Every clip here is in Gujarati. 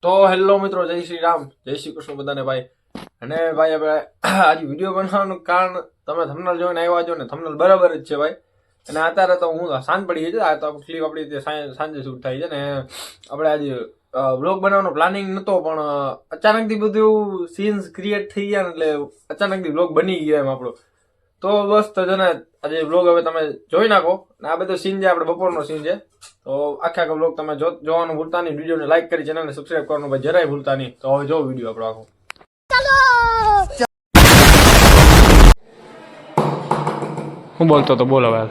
તો હેલો મિત્રો, જય શ્રી રામ, જય શ્રી કૃષ્ણ બધાને ભાઈ. અને ભાઈ આપણે આજે વિડીયો બનાવવાનું કારણ તમે થંબનેલ જોઈને આવ્યા છો ને, થંબનેલ બરાબર જ છે ભાઈ. અને અત્યારે તો હું સાંજ પડી ગઈ છે, આ તો ક્લિપ આપણી રીતે સાંજે શૂટ થાય છે ને. આપણે આજે બ્લોગ બનાવવાનો પ્લાનિંગ નહોતો, પણ અચાનકથી બધું એવું સીન્સ ક્રિએટ થઈ ગયા ને, એટલે અચાનકથી બ્લોગ બની ગયા એમ આપણો. તો બસ તો છે ને આજે બ્લોગ હવે તમે જોઈ નાખો. ને આ બધો સીન છે આપણે બપોરનો સીન છે. તો આખા બ્લોગ તમે જોવાનું ભૂલતા નહીં, વિડીયોને લાઈક કરી ચેનલને સબસ્ક્રાઇબ કરવાનું ભાઈ જરાય ભૂલતા નહીં. તો હવે જો વિડીયો આપણો આખો. હું બોલતો તો બોલ હવે.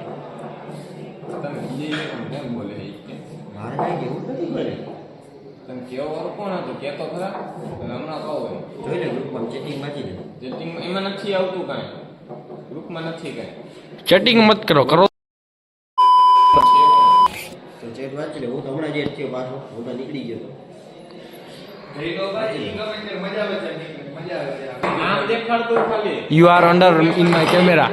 ચેટિંગ મત કરો કરો. You are under in my camera.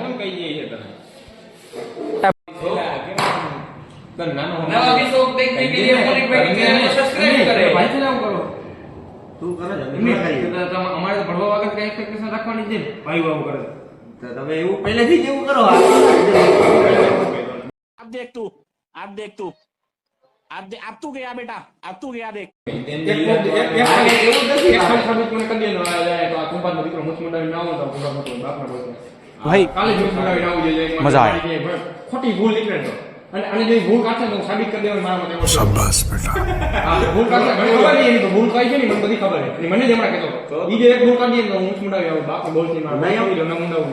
अब तू गया बेटा, अब तू गया देख. भाई मजा आया. खोटी भूल निकले तो અને જે ભૂલ કાઢે તો સાબિત કરી દેવાનું મારા માટે. શાબાશ બેટા. ભૂલ કાઢે મને ખબર નહીં, તો ભૂલ કઈ છે ને મને બધી ખબર છે. મને જ હમણાં કહેતો ઈ જે એક ભૂલ કાઢી તો હું મુંડાવી આવું બાપ બોલતી માર નહીં આવી રહ્યો મુંડાવું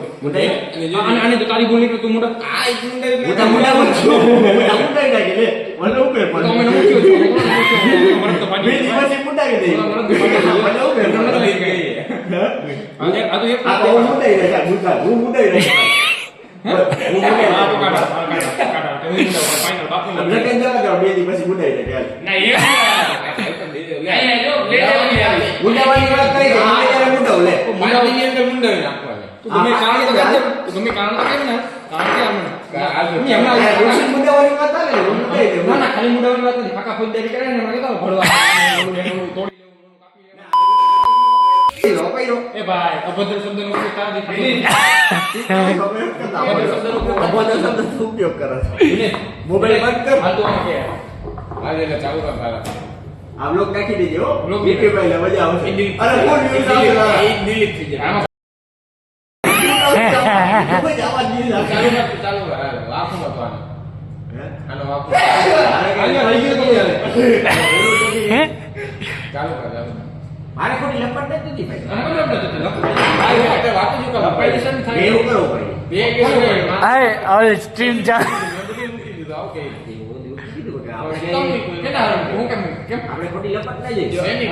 અને તો તારી ભૂલ નીકળે તું મુંડા આ મુંડાવું છું મુંડાવી નાખી લે મને ઉપર પણ મને મૂક્યો છું મને તો પાડી પછી મુંડાવી દે મને ઉપર મને ગઈ આ તો એક આ તો મુંડાવી રહ્યા મુંડા હું મુંડાવી રહ્યા હું મુંડાવી આ તો કાઢા ફાઇનલ બાપુ લગન જવા દો બે દી પછી મુંડાવી દે ના એ મુંડાવાની વાત કરી તો મુંડાવ લે મુંડાવાની અંદર મુંડાવી નાખવા તું તમે કારણ તો કેમ ને કારણ કે હમણાં મુંડાવાની વાત આવે ને મુંડાવી દે ના ખાલી મુંડાવાની વાત નથી ફાકા ફોજદારી કરે ને મને કહેતો ભળવા તોડી લેવું એ ભાઈ અભદ્ર શબ્દનો ઉપયોગ તારા ઉપયોગ કરે છે મોબાઈલ બંધ કર હાલ તો આમ કે હાલ એટલે ચાલુ કર તારા આ બ્લોગ નાખી દેજો હો બ્લોગ YouTube પર મજા આવશે અરે ફોન યુઝ આવશે એ ડિલીટ થઈ જાય ચાલુ કર વાપો મત આનો આનો વાપો આને લઈ ગયો તો યાર ચાલુ કર મારે ખોટી લપટ નથી ભાઈ ભાઈ એટલે વાત જ કરો ઓપરેશન થાય એવું કરો ભાઈ બે આય ઓલ સ્ટ્રીમ જા ઓકે હું કેમ આપણે ખોટી લપટ નહીં જઈ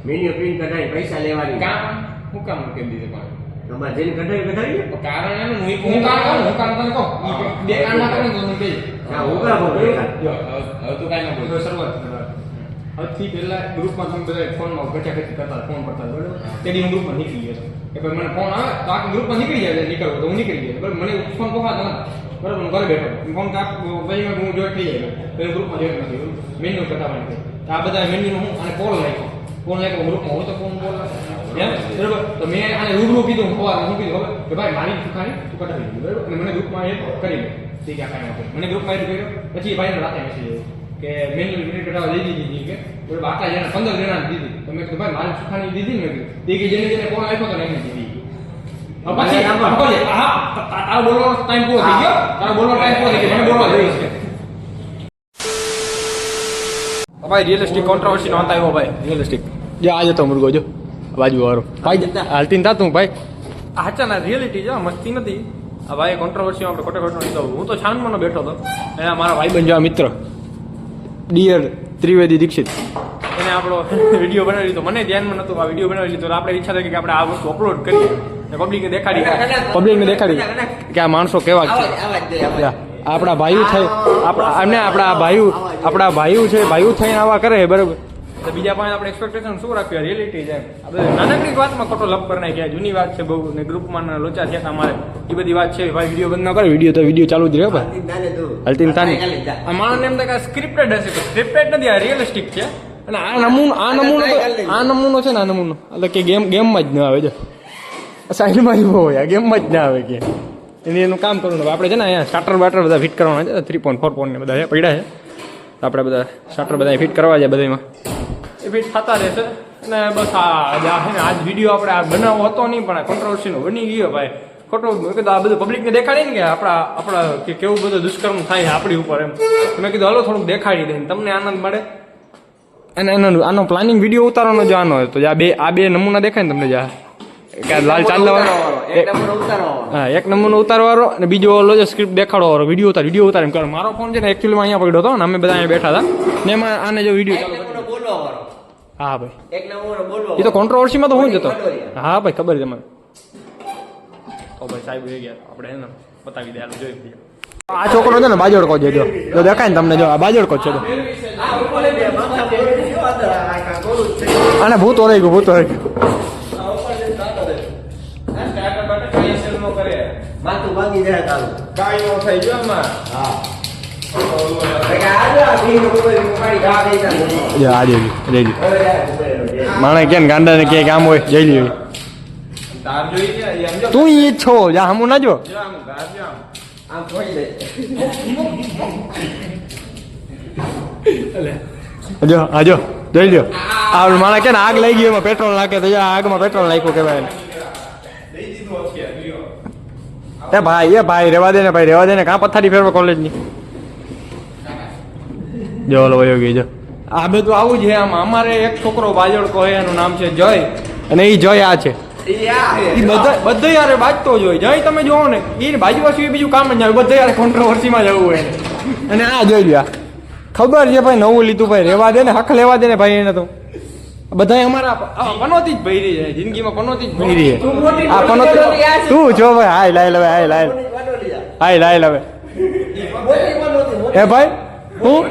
મેન્યુ પ્રિન્ટ કઢાઈ પૈસા લેવાની કામ હું કામ કેમ દીધે પણ તમારે જેને કઢાવી કારણ એનું હું કામ તને કહો બે કામ ના કરે તો હું કહી હું કામ બોલ હવે તું કાઈ ના બોલ શરૂઆત આજથી પહેલા ગ્રુપમાં તમે બધા ફોનમાં ઘટાઘટી કરતા ફોન કરતા બરાબર તેની હું ગ્રુપમાં નીકળી ગયો કે ભાઈ મને ફોન આવે તો આખી ગ્રુપમાં નીકળી જાય નીકળવો તો હું નીકળી ગયો બરાબર મને ફોન પકડાતો નથી બરાબર હું ઘરે બેઠો ફોન કાપ પછી હું જોઈન્ટ થઈ જાય તો ગ્રુપમાં જોઈન્ટ નથી મેન્યુ કટાવવાની આ બધા મેન્યુનું હું અને કોલ નાખ્યો ગ્રુપમાં હોય તો ફોન બોલ બરાબર તો મેં આને રૂબરૂ કીધું હું કીધું કે ભાઈ મારી સુખાની તું કટાવી દીધી બરાબર અને મને ગ્રુપમાં એ કરી લે ઠીક આ કાંઈ નથી મને ગ્રુપમાં એટલું કર્યો પછી ભાઈને રાતે મેસેજ આવ્યો કે મેન્યુ પ્રિન્ટ કઢાવવા લઈ દીધી કે બરાબર આટલા જણા 15 જણા દીધી તમે કે ભાઈ મારી સુખાની દીધી ને તે કે જેને કોણ આપ્યો તો એમને દીધી પછી હા તારો બોલવાનો ટાઈમ પૂરો થઈ ગયો તારો બોલવાનો ટાઈમ પૂરો થઈ ગયો મને બોલવા જોઈએ છે ભાઈ રિયલિસ્ટિક કોન્ટ્રોવર્સી નો અંત આવ્યો ભાઈ રિયલિસ્ટિક જે આજે તો મુર્ગો જો બાજુ વાળો ભાઈ હાલતી થાતું ભાઈ હાચા ના રિયલિટી છે મસ્તી નથી આ ભાઈ કોન્ટ્રોવર્સી આપણે ખોટે ખોટો લીધો હું તો છાનમાં બેઠો હતો એના મારા ભાઈ બંધ મિત્ર ડિયર ત્રિવેદી દીક્ષિત એને આપણો વિડીયો બનાવી લીધો મને ધ્યાનમાં નહોતું આ વિડીયો બનાવી લીધો આપણે ઈચ્છા થઈ કે આપણે આ વસ્તુ અપલોડ કરીએ પબ્લિકને દેખાડી કે આ માણસો કેવા છે આપણા ભાઈઓ થાય આપણા ભાઈઓ છે ભાઈઓ થઈને આવા કરે બરાબર તો બીજા પાસે આપણે એક્સપેક્ટેશન શું રાખીએ રિયાલિટી છે આ બધી નાનકડી વાતમાં ખોટો લપ કરી નાખ્યા જૂની વાત છે બહુ ને ગ્રુપમાં લોચા થયા હતા અમારે એ બધી વાત છે ભાઈ વિડીયો બંધ ન કરે વિડીયો ચાલુ જ રહ્યો ભાઈ હલતી તાની આ માણસને એમ થાય કે સ્ક્રિપ્ટેડ હશે તો સ્ક્રિપ્ટેડ નથી આ રિયલિસ્ટિક છે અને આ નમૂનો છે ને આ નમૂનો એટલે કે ગેમમાં જ ન આવે જો સાઈડમાં એવો હોય આ ગેમમાં જ ના આવે કે એનું કામ કરવાનું આપણે છે ને અહીંયા સ્ટાર્ટર બાટર બધા ફિટ કરવાના છે 3.4 ને બધા પડ્યા છે આપણે બધા સ્ટાર્ટર બધા ફિટ કરવા છે બધામાં એ ફિટ થતા રહેશે અને બસ આ છે ને આજ વિડીયો આપણે આ બનાવવો હતો નહીં પણ આ કોન્ટ્રોવર્સીનો બની ગયો ભાઈ ખોટું મેં કીધું આ બધું પબ્લિકને દેખાડી ને કે આપણા કે કેવું બધું દુષ્કર્મ થાય આપણી ઉપર એમ મેં કીધું હાલો થોડુંક દેખાડી દે તમને આનંદ મળે અને આનો પ્લાનિંગ વિડીયો ઉતારવાનો જો આનો હોય તો આ બે નમૂના દેખાય ને તમને જા લાલ ચાંદલા હા એક નંબરનો ઉતારવાનો અને બીજો ઓલો જે સ્ક્રિપ્ટ દેખાડો વાળો વિડીયો ઉતાર એમ કરે મારો ફોન છે ને એકચ્યુઅલીમાં અહીંયા પડ્યો હતો ને અમે બધા અહીંયા બેઠા હતા ને એમાં આને જો વિડીયો હા ભાઈ એ તો કોન્ટ્રોવર્સીમાં તો હું જ હતો હા ભાઈ ખબર છે મને તો ભાઈ સાહેબ એ ગયા આપણે એને બતાવી દે હાલ જોઈ આ છોકરો છે ને બાજોડકો છે જો દેખાય ને તમને જો આ બાજોડકો છે અને ભૂત ઓરાઈ ગયું માણે કે ગાંડા ને કે કામ હોય જઈ લ્યો તું ઈ છો જા હમું ના જો જો આજો જોઈ લ્યો આ માણા કે આગ લઈ ગઈ એમાં પેટ્રોલ નાખે તો આગમાં પેટ્રોલ નાખ્યું કેવાય એ ભાઈ રેવા દે ને કાં પથારી ફેરવા કોલેજની જો ઓલો વયો ગઈ જો આ બધું આવું છે આમ અમારે એક છોકરો બાજોડકો હોય એનું નામ છે જય અને એ જય આ છે બધા યાર બાજતો જ હોય જય તમે જોવો ને એ બાજવા સિવાય બીજું કામ જ આવે બધા યાર કોન્ટ્રોવર્સીમાં જવું હોય અને આ જોઈ લ્યો ખબર છે ભાઈ નવું લીધું ભાઈ રેવા દે ને હક લેવા દે ને ભાઈ એને તો બધા અમારા પનોતી જ ભરી જાય જિંદગીમાં પનોતી જ ભરી આ પનોતી તું જો ભાઈ હાય લાય હવે એ ભાઈ હું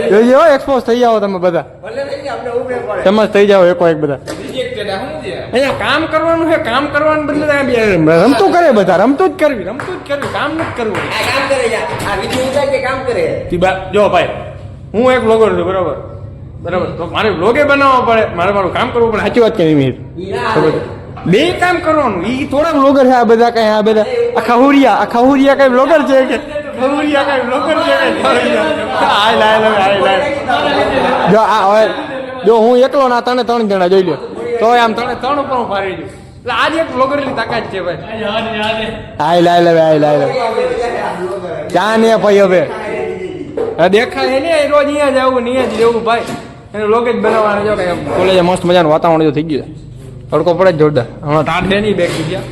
જોજો એક્સપોઝ થઈ જાઓ તમે બધા તમે થઈ જાઓ એક બધા અહીંયા કામ કરવાનું છે કામ કરવાનું બદલે રમતું કરે બધા રમતું જ કરવી કામ નથી કરવું જો ભાઈ હું એક બ્લોગર છું બરાબર તો મારે બ્લોગે બનાવવા પડે મારું કામ કરવું પડે સાચી વાત કે નહીં બે કામ કરવાનું ઈ થોડા બ્લોગર છે આ બધા કઈ આ બધા આ ખહુરિયા કઈ બ્લોગર છે કે જો હું એકલો ના તને 3 જણા જોઈ લ્યો તો આમ તને 3 ઉપર હું ફારી દઉં એટલે આજે એક બ્લોગર ની તાકાત છે ભાઈ હાય લાય ક્યાં ને ભાઈ હવે દેખાય ને રોજ અહીંયા જવું ને અહીંયા જ રહેવું ભાઈ એને બ્લોગ જ બનાવવાનું જો કઈ કોલેજે મસ્ત મજાનું વાતાવરણ જો થઈ ગયું તડકો પડે જ જોરદાર હમણાં ટાટ છે નહીં બેગ ગયા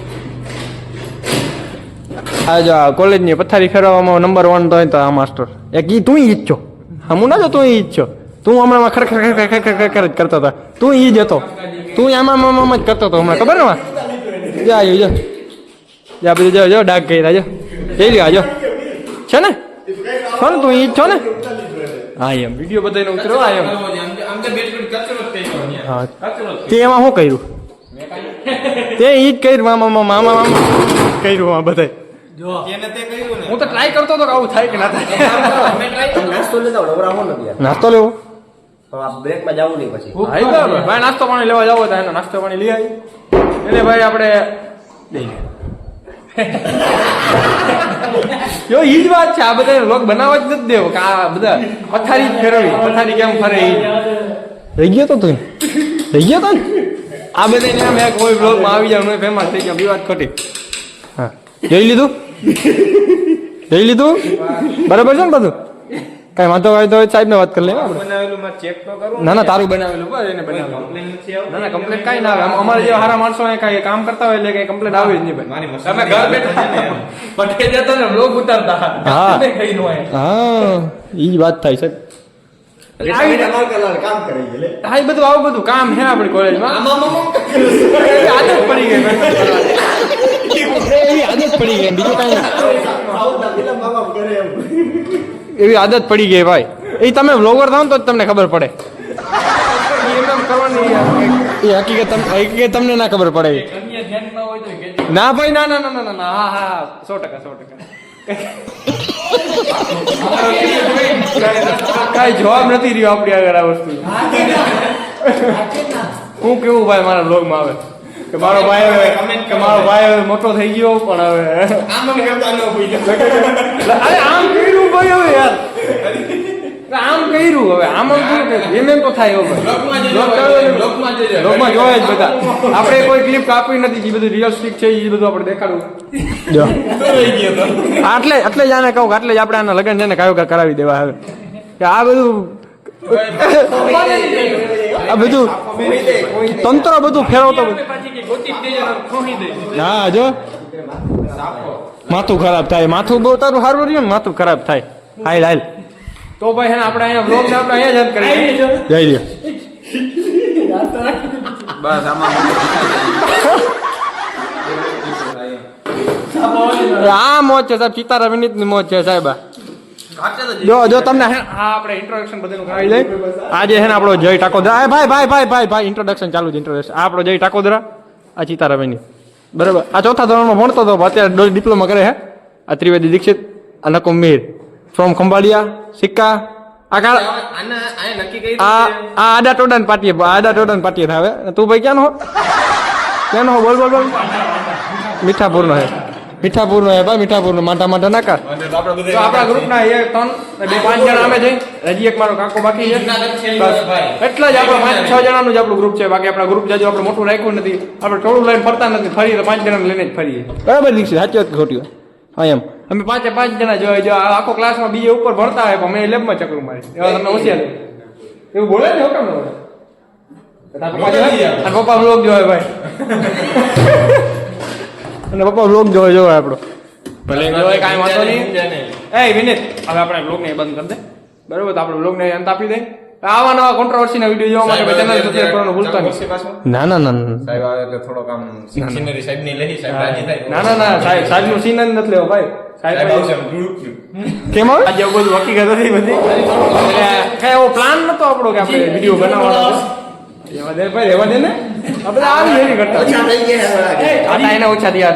આ જો કોલેજની પથારી ફેરવામાં નંબર 1 તો હોય તો આ માસ્ટર એક ઈ તું ઈ જ છો હમું ના જો તું ઈ જ છો તું હમણાં ખરેખર જ કરતો હતા તું ઈ જ હતો તું આમાં જ કરતો હતો હમણાં ખબર ને જા બધું જો ડાક કર્યા જો જઈ લ્યો આજો છે ને છો ને તું ઈ જ છો ને હા એમ વિડીયો બધાને ઉતરો આ એમ હા તે એમાં શું કર્યું તે ઈ જ કર્યું મામા કર્યું આ બધાય હું તો ટ્રાય કરતો હતો કે આવું થાય કે ના થાય નાસ્તો લેવો બ્રેકમાં જવું નહીં પછી ભાઈ નાસ્તો પાણી લેવા જવો તો નાસ્તો પાણી લઈ આવી એટલે ભાઈ આપણે જો ઈ જ વાત છે આ બધા લોક બનાવવા જ નથી દેવો કે આ બધા પથારી ફેરવી પથારી કેમ ફરે ઈ રહી ગયો તો તું રહી ગયો તો ને આ બધા ને કોઈ બ્લોગમાં આવી જાવ ફેમસ થઈ ગયા બી વાત ખોટી હા જોઈ લીધું બરાબર છે ને બધું કઈ વાંધો હોય તો સાહેબ ને વાત કરી લે ના તારું બનાવેલું એને બનાવેલું ના કમ્પ્લેટ કઈ ના આવે અમારે જે સારા માણસો કઈ કામ કરતા હોય એટલે કઈ કમ્પ્લેટ આવે જ નહીં ભાઈ તમે ઘર બેઠા પટકે જતા ને બ્લોગ ઉતારતા હા ઈ જ વાત થાય છે બધું આવું બધું કામ છે આપણી કોલેજમાં આદત પડી ગઈ બીજું કઈ એવી આદત પડી ગઈ ભાઈ એ તમે વ્લોગર થાવ તો જ તમને ખબર પડે એમ કરવાની એ હકીકત તમને ના ખબર પડે ના ભાઈ ના ના ના ના ના હા હા 100% કઈ જવાબ નથી રહ્યો આપડી આગળ આ વસ્તુ હું કેવું ભાઈ મારા બ્લોગમાં આવે કે મારો ભાઈ હવે મોટો થઈ ગયો પણ હવે અરે આમ કર્યું ભાઈ હવે યાર આમ કર્યું હવે આમ એમ તો થાય બ્લોગમાં જોયે જ બધા આપણે કોઈ ક્લિપ કાપી નથી જે બધું રિયલિસ્ટિક છે એ બધું આપણે દેખાડવું એટલે જ આને કહું એટલે જ આપણે આના લગ્ન છે ને કયો કરાવી દેવા હવે કે આ બધું તંત્ર બધું ફેરવતો હા જો માથું ખરાબ થાય માથું બહુ તારું સારું રહ્યું ને માથું ખરાબ થાય હાલ તો ભાઈ હે ને આપણે અહીંયા બ્લોગ ને આપણે અહીંયા જ કરી જઈ રહ્યો બસ આ મોજ છે સાહેબ સીતારામ વિનીત ની મોજ છે સાહેબ જો તમને આપણે ઇન્ટ્રોડક્શન બધાનું કરાવી દઈએ આજે છે ને આપણો જય ટાકોદરા ભાઈ ઇન્ટ્રોડક્શન ચાલુ છે ઇન્ટ્રોડક્શન આપણો જય ટાકોદરા આ સીતારામ વિનીત બરાબર આ ચોથા ધોરણમાં ભણતો હતો અત્યારે ડિપ્લોમા કરે છે આ ત્રિવેદી દીક્ષિત આ નકુમ મીર ફ્રોમ ખંભાળિયા સિક્કા આડા ટોડાન પાટીએ થાવે તું ભાઈ ક્યાંનો હો બોલ મીઠાપુર નો હે ભાઈ મીઠાપુર નો માટા નાકા તો આપણા ગ્રુપ ના 5 જણા અમે છે હજી એક મારો કાકો બાકી છે એટલા જ આપણો 5-6 જણાનું જ આપણું ગ્રુપ છે બાકી આપણા ગ્રુપ જાજો આપણે મોટું રાખ્યું નથી આપણે થોડું લઈને ફરતા નથી ફરી તો 5 જણા લઈને જ ફરીએ બરાબર દીક્ષિત સાચી વાત ખોટી હા એમ અમે 5 જણા જોઈએ જો આખો ક્લાસમાં બીજે ઉપર ભણતા હોય પણ અમે લેબમાં ચક્કર મારી એવા તમને હોશિયાર એવું બોલે ને હોકમ પપ્પા વ્લોગ જોવે ભાઈ અને પપ્પા વ્લોગ જોવે આપણો ભલે જોવે કાંઈ વાંધો નહીં એ વિનીત હવે આપણે વ્લોગ ને બંધ કરી દે બરોબર તો આપણે વ્લોગ ને અંત આપી દે આવા નવા કોન્ટ્રોવર્સી ના વિડીયો જોવા માટે ચેનલ સબસ્ક્રાઇબ કરવાનું ભૂલતા નહીં ના સાહેબ આવે એટલે થોડો કામ સિનરી સાહેબ ની લઈ સાહેબ રાજી થાય ના સાહેબ નું સીન જ નથી લેવો ભાઈ સાહેબ કેમ આજે બધું હકીકત હતી બધી કઈ એવો પ્લાન નતો આપણો કે આપણે વિડીયો બનાવવાનો રેવા દે ને આપણે આવી એની કરતા એના ઓછા થયા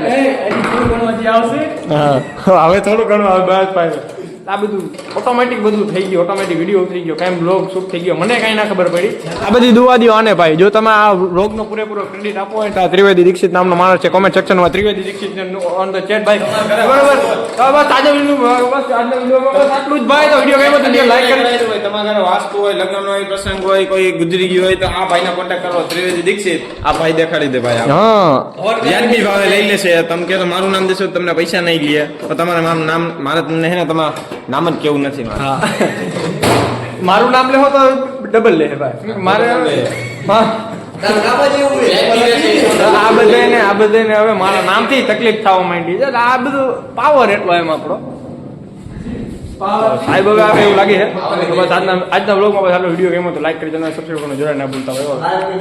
હવે થોડું ઘણું આવે બસ ભાઈ આ બધું ઓટોમેટિક બધું થઈ ગયું ઓટોમેટિક વિડીયો ઉતરી ગયો કાંઈ બ્લોગ શૂટ થઈ ગયો મને કાંઈ ના ખબર પડી આ બધી દુવા દો આને ભાઈ જો તમે આ બ્લોગનો પૂરેપૂરો ક્રેડિટ આપો હોય તો ત્રિવેદી દીક્ષિત નામનો માણસ છે કોમેન્ટ સેક્શનમાં Trivedi Dixit on the chat ભાઈ બરાબર તો બસ આજના વિડીયોમાં બસ આટલું જ ભાઈ તો વિડીયો ગમ્યો તો લાઈક કરી તમારા ઘરે વાસ્તુ હોય લગ્ન હોય પ્રસંગ હોય કોઈ ગુજરી ગયું હોય તો આ ભાઈના કોન્ટેક્ટ કરો ત્રિવેદી દીક્ષિત આ ભાઈ દેખાડી દે ભાઈ હા વ્યાજબી ભાવે લઈ લેશે તમે કહો મારું નામ દેશો તમને પૈસા નહીં લે તો તમારે મારું નામ મારે તમને હે ને તમારા નામ જ કેવું નથી મારું નામ લેવો તો ડબલ લે ભાઈ મારે આ બધાને હવે મારા નામથી તકલીફ થવા માંડી છે આ બધું પાવર એટલો એમ આપણો સાહેબ હવે આવે એવું લાગે છે આજના બ્લોગમાં વિડીયો ગમ્યો તો લાઈક કરી દેજો સબસ્ક્રાઇબ કરવાનું જરાય ના ભૂલતા હોય